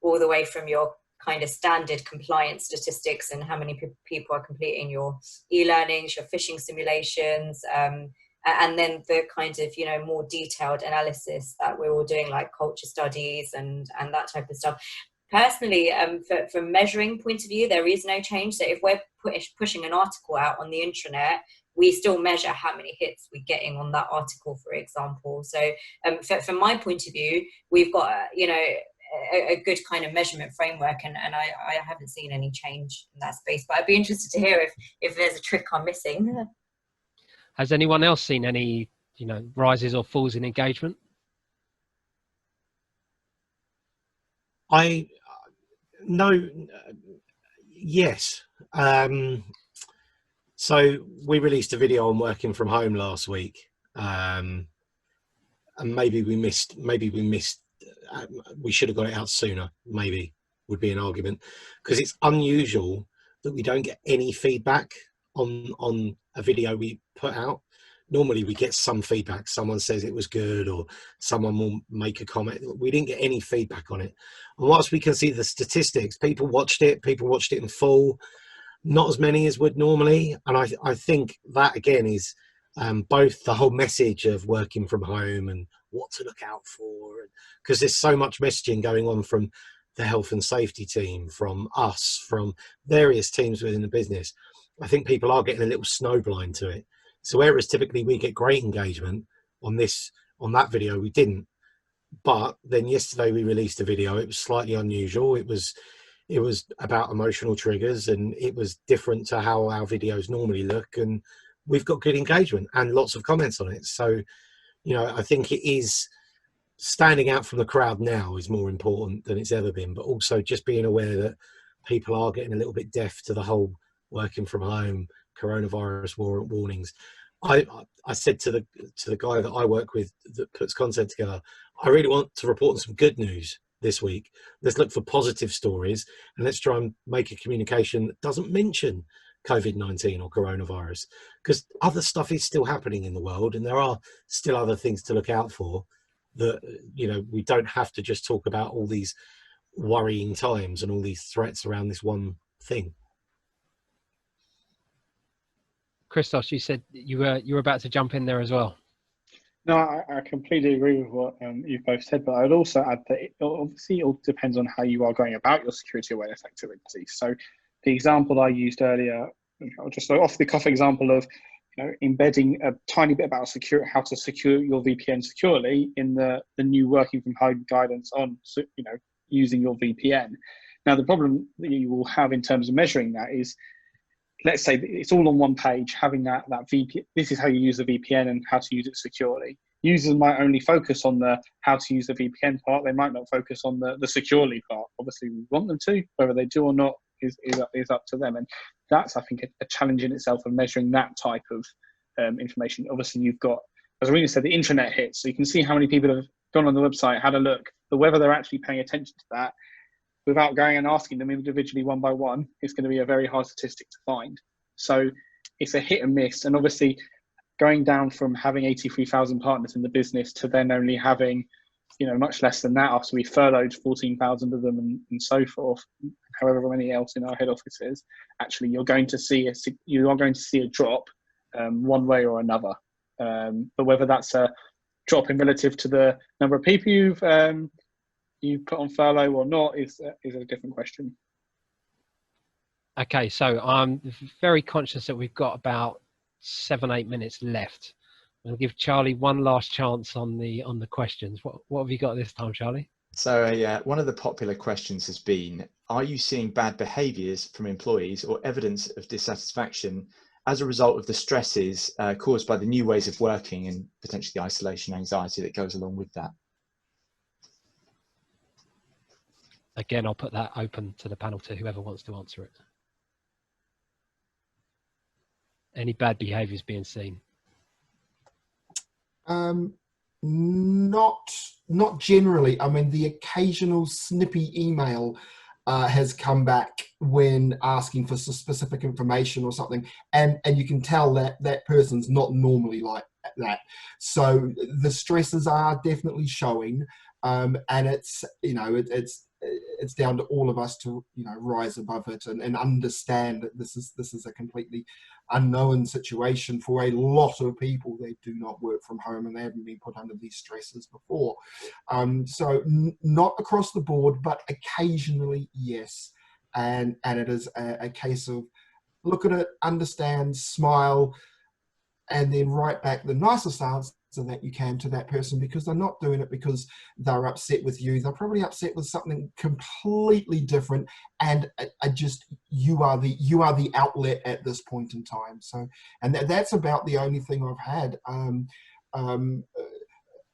all the way from your kind of standard compliance statistics and how many people are completing your e-learnings, your phishing simulations, and then the kind of, more detailed analysis that we're all doing, like culture studies and that type of stuff. Personally, from measuring point of view, there is no change. So if we're pushing an article out on the intranet, we still measure how many hits we're getting on that article, for example. So from my point of view, we've got, a good kind of measurement framework, and I haven't seen any change in that space. But I'd be interested to hear if there's a trick I'm missing. Has anyone else seen any, rises or falls in engagement? Yes. So we released a video on working from home last week, and maybe we missed. We should have got it out sooner. Maybe would be an argument, because it's unusual that we don't get any feedback on a video we put out. Normally we get some feedback. Someone says it was good, or someone will make a comment. We didn't get any feedback on it. And whilst we can see the statistics, people watched it in full, not as many as would normally. And I think that again is both the whole message of working from home and what to look out for, because there's so much messaging going on from the health and safety team, from us, from various teams within the business. I think people are getting a little snowblind to it. So whereas typically we get great engagement, On that video, we didn't. But then yesterday we released a video. It was slightly unusual. It was about emotional triggers, and it was different to how our videos normally look. And we've got good engagement and lots of comments on it. So, I think it is standing out from the crowd now is more important than it's ever been. But also just being aware that people are getting a little bit deaf to the whole working from home, coronavirus warnings. I said to the guy that I work with that puts content together, I really want to report on some good news this week. Let's look for positive stories, and let's try and make a communication that doesn't mention COVID-19 or coronavirus, because other stuff is still happening in the world, and there are still other things to look out for. That we don't have to just talk about all these worrying times and all these threats around this one thing. Christos, you said you were about to jump in there as well. No, I completely agree with what you've both said, but I would also add that it obviously all depends on how you are going about your security awareness activity. So the example I used earlier, just an off the cuff example of embedding a tiny bit about how to secure your VPN securely in the new working from home guidance on using your VPN. Now the problem that you will have in terms of measuring that is, let's say it's all on one page, having that VPN, this is how you use the VPN and how to use it securely. Users might only focus on the how to use the VPN part. They might not focus on the securely part. Obviously, we want them to. Whether they do or not is up to them. And that's, I think, a challenge in itself of measuring that type of information. Obviously, you've got, as Irina said, the intranet hits. So you can see how many people have gone on the website, had a look, but whether they're actually paying attention to that, without going and asking them individually one by one, it's going to be a very hard statistic to find. So it's a hit and miss. And obviously going down from having 83,000 partners in the business to then only having, much less than that after we furloughed 14,000 of them and so forth, however many else in our head offices, actually you are going to see a drop one way or another. But whether that's a drop in relative to the number of people you put on furlough or not is a different question. Okay, so I'm very conscious that we've got about 7-8 minutes left. I'll give Charlie one last chance on the questions. What have you got this time, Charlie? So one of the popular questions has been, are you seeing bad behaviours from employees or evidence of dissatisfaction as a result of the stresses caused by the new ways of working and potentially the isolation anxiety that goes along with that? Again, I'll put that open to the panel to whoever wants to answer it. Any bad behaviours being seen? Not generally. I mean, the occasional snippy email has come back when asking for specific information or something, and you can tell that that person's not normally like that. So the stresses are definitely showing, and it's it's down to all of us to rise above it and understand that this is a completely unknown situation for a lot of people. They do not work from home and they haven't been put under these stresses before. So not across the board, but occasionally, yes. And it is a case of look at it, understand, smile, and then write back the nicest answer that you can to that person, because they're not doing it because they're upset with you. They're probably upset with something completely different, and you are the outlet at this point in time. So, and that's about the only thing I've had.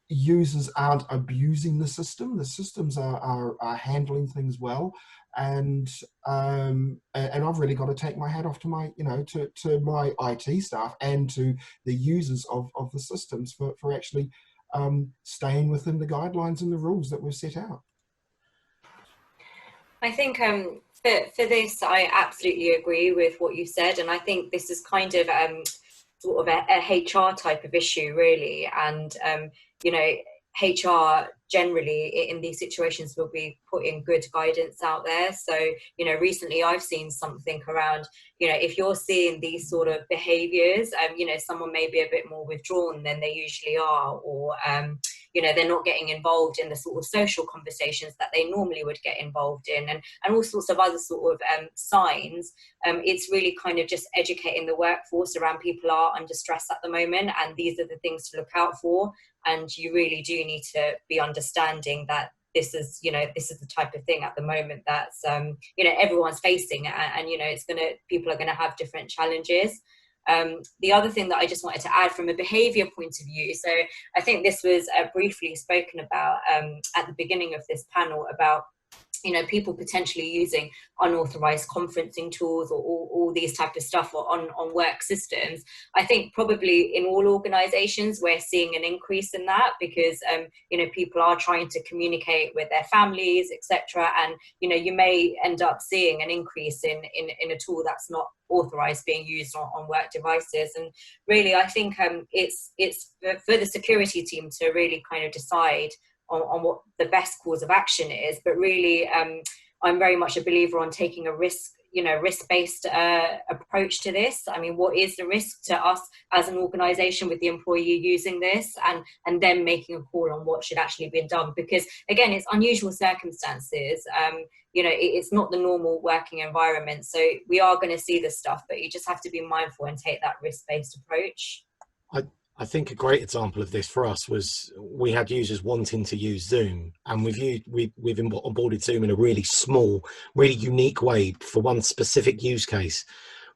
Users aren't abusing the system. The systems are handling things well, and I've really got to take my hat off to my to my IT staff and to the users of the systems for actually staying within the guidelines and the rules that we've set out. I think for this, I absolutely agree with what you said, and I think this is kind of sort of a HR type of issue, really, and HR generally in these situations will be putting good guidance out there. So, you know, recently I've seen something around, you know, if you're seeing these sort of behaviours, you know, someone may be a bit more withdrawn than they usually are, or, you know, they're not getting involved in the sort of social conversations that they normally would get involved in, and all sorts of other sort of signs. It's really kind of just educating the workforce around people are under stress at the moment, and these are the things to look out for. And you really do need to be understanding that this is, you know, this is the type of thing at the moment that's, you know, everyone's facing, and you know, people are going to have different challenges. The other thing that I just wanted to add from a behaviour point of view, so I think this was briefly spoken about at the beginning of this panel about, you know, people potentially using unauthorized conferencing tools or all these type of stuff on work systems. I think probably in all organizations we're seeing an increase in that, because you know, people are trying to communicate with their families, etc. And you know, you may end up seeing an increase in a tool that's not authorized being used on work devices. And really, I think it's for the security team to really kind of decide on what the best course of action is. But really, I'm very much a believer on taking a risk-based approach to this. I mean, what is the risk to us as an organisation with the employee using this, and then making a call on what should actually be done? Because again, it's unusual circumstances. You know, it's not the normal working environment, so we are going to see this stuff, but you just have to be mindful and take that risk-based approach. I think a great example of this for us was we had users wanting to use Zoom, and we've onboarded Zoom in a really small, really unique way for one specific use case.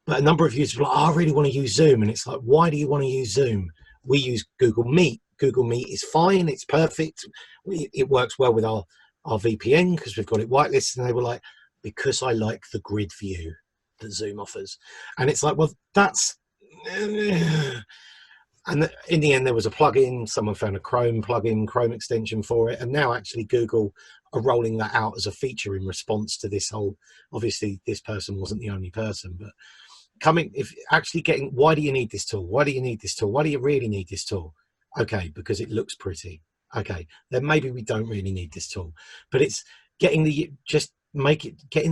But a number of users were like, oh, I really want to use Zoom. And it's like, why do you want to use Zoom? We use Google Meet. Google Meet is fine. It's perfect. It works well with our VPN because we've got it whitelisted. And they were like, because I like the grid view that Zoom offers. And it's like, well, that's... And in the end, there was a plugin. Someone found a Chrome plugin, Chrome extension for it. And now actually Google are rolling that out as a feature in response to this whole, obviously this person wasn't the only person, but why do you need this tool? Why do you need this tool? Why do you really need this tool? Okay, because it looks pretty. Okay, then maybe we don't really need this tool. But it's getting the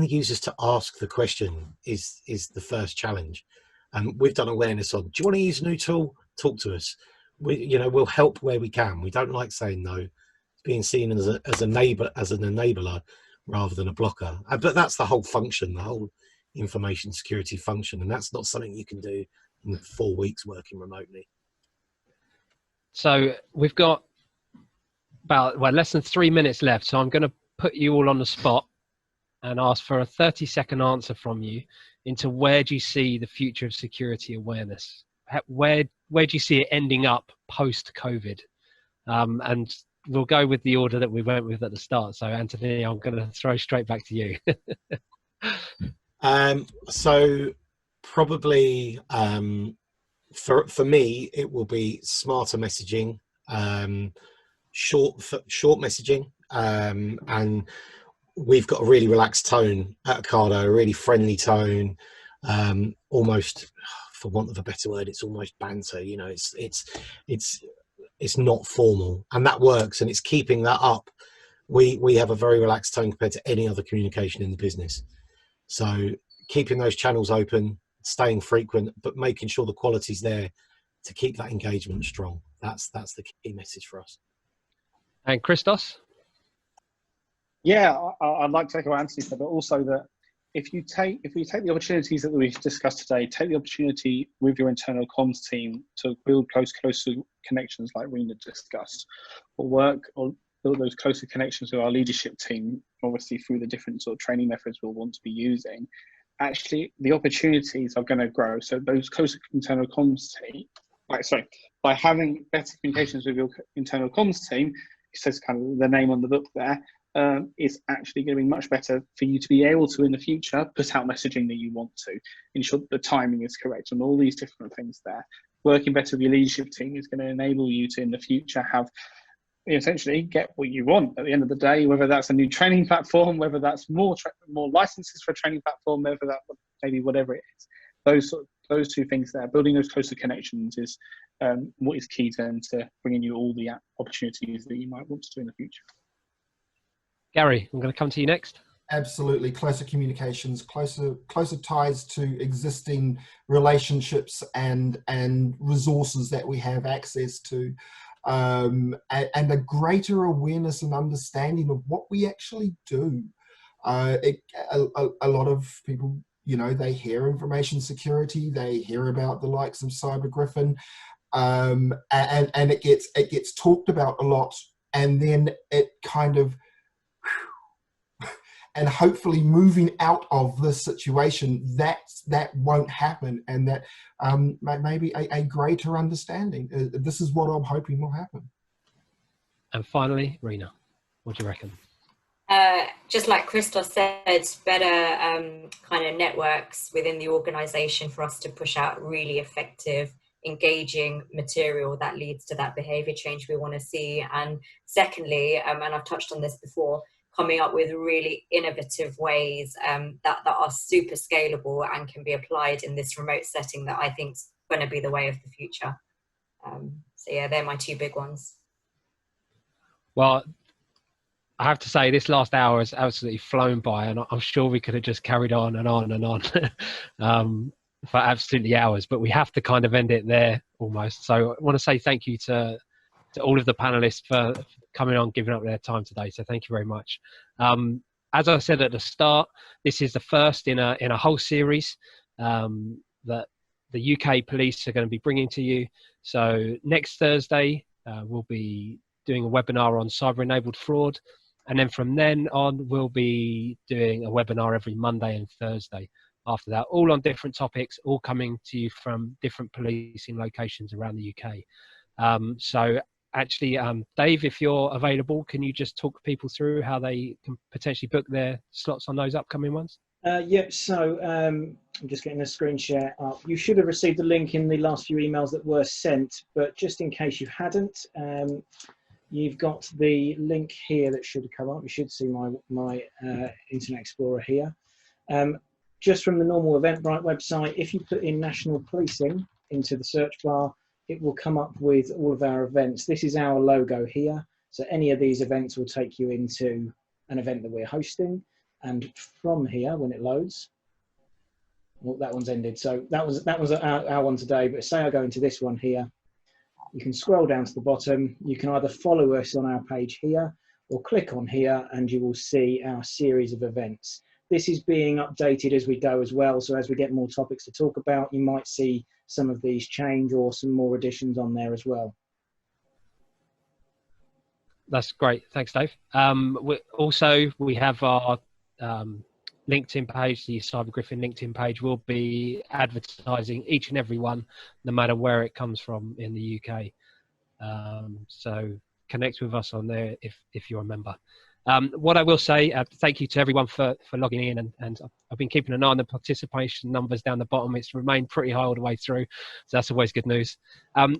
users to ask the question is the first challenge. And we've done awareness on, do you want to use a new tool? Talk to us. We'll help where we can. We don't like saying no. It's being seen as an enabler rather than a blocker. But that's the whole function, the whole information security function, and that's not something you can do in 4 weeks working remotely. So we've got about less than 3 minutes left. So I'm going to put you all on the spot and ask for a 30-second answer from you into where do you see the future of security awareness? Where do you see it ending up post-COVID? And we'll go with the order that we went with at the start. So Anthony, I'm going to throw straight back to you. So probably for me, it will be smarter messaging, short messaging, and we've got a really relaxed tone at Ocado, a really friendly tone, almost, for want of a better word, it's almost banter. You know, it's not formal, and that works, and it's keeping that up. We have a very relaxed tone compared to any other communication in the business. So keeping those channels open, staying frequent, but making sure the quality's there to keep that engagement strong. That's the key message for us. And Christos? Yeah, I'd like to echo what Anthony said, but also that if we take the opportunities that we've discussed today, take the opportunity with your internal comms team to build closer connections like Rena discussed, or build those closer connections with our leadership team, obviously through the different sort of training methods we'll want to be using, actually the opportunities are going to grow. So those closer internal comms team, by having better communications with your internal comms team, it says kind of the name on the book there, is actually going to be much better for you to be able to in the future put out messaging that you want to, ensure that the timing is correct and all these different things there. Working better with your leadership team is going to enable you to in the future have essentially get what you want at the end of the day, whether that's a new training platform, whether that's more licenses for a training platform, whether that maybe whatever it is. Those sort of those two things there, building those closer connections is what is key then to bringing you all the opportunities that you might want to do in the future. Gary, I'm going to come to you next. Absolutely, closer communications, closer ties to existing relationships and resources that we have access to, and a greater awareness and understanding of what we actually do. A lot of people, you know, they hear information security, they hear about the likes of Cyber Griffin, and it gets talked about a lot, and then it kind of, and hopefully moving out of this situation, that won't happen, and that maybe a greater understanding. This is what I'm hoping will happen. And finally, Rena, what do you reckon? Just like Christoph said, better kind of networks within the organisation for us to push out really effective, engaging material that leads to that behaviour change we want to see. And secondly, and I've touched on this before, coming up with really innovative ways that are super scalable and can be applied in this remote setting that I think is going to be the way of the future. So yeah, they're my two big ones. Well, I have to say this last hour has absolutely flown by, and I'm sure we could have just carried on and on and on for absolutely hours, but we have to kind of end it there almost. So I want to say thank you to all of the panelists for coming on, giving up their time today. So thank you very much. As I said at the start, this is the first in a whole series that the UK police are going to be bringing to you. So next Thursday, we'll be doing a webinar on cyber-enabled fraud. And then from then on, we'll be doing a webinar every Monday and Thursday after that, all on different topics, all coming to you from different policing locations around the UK. So actually, Dave, if you're available, can you just talk people through how they can potentially book their slots on those upcoming ones? Yep, so I'm just getting the screen share up. You should have received the link in the last few emails that were sent, but just in case you hadn't, you've got the link here that should come up. You should see my Internet Explorer here. Just from the normal Eventbrite website, if you put in National Policing into the search bar, it will come up with all of our events. This is our logo here. So any of these events will take you into an event that we're hosting. And from here, when it loads, well, that one's ended. So that was our one today. But say I go into this one here, you can scroll down to the bottom. You can either follow us on our page here or click on here and you will see our series of events. This is being updated as we go as well. So as we get more topics to talk about, you might see some of these change or some more additions on there as well. That's great. Thanks, Dave. We have our LinkedIn page, the Cyber Griffin LinkedIn page. Will be advertising each and every one, no matter where it comes from in the UK. So connect with us on there if you're a member. What I will say, thank you to everyone for logging in, and I've been keeping an eye on the participation numbers down the bottom. It's remained pretty high all the way through, so that's always good news.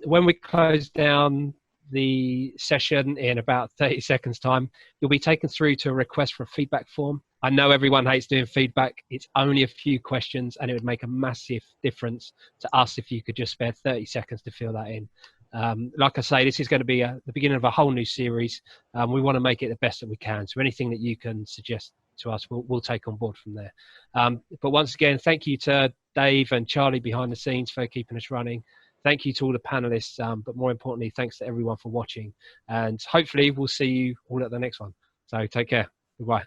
When we close down the session in about 30 seconds time, you'll be taken through to a request for a feedback form. I know everyone hates doing feedback. It's only a few questions, and it would make a massive difference to us if you could just spare 30 seconds to fill that in. Like I say, this is going to be the beginning of a whole new series. We want to make it the best that we can. So anything that you can suggest to us, we'll take on board from there. But once again, thank you to Dave and Charlie behind the scenes for keeping us running. Thank you to all the panelists, but more importantly, thanks to everyone for watching. And hopefully we'll see you all at the next one. So take care. Goodbye.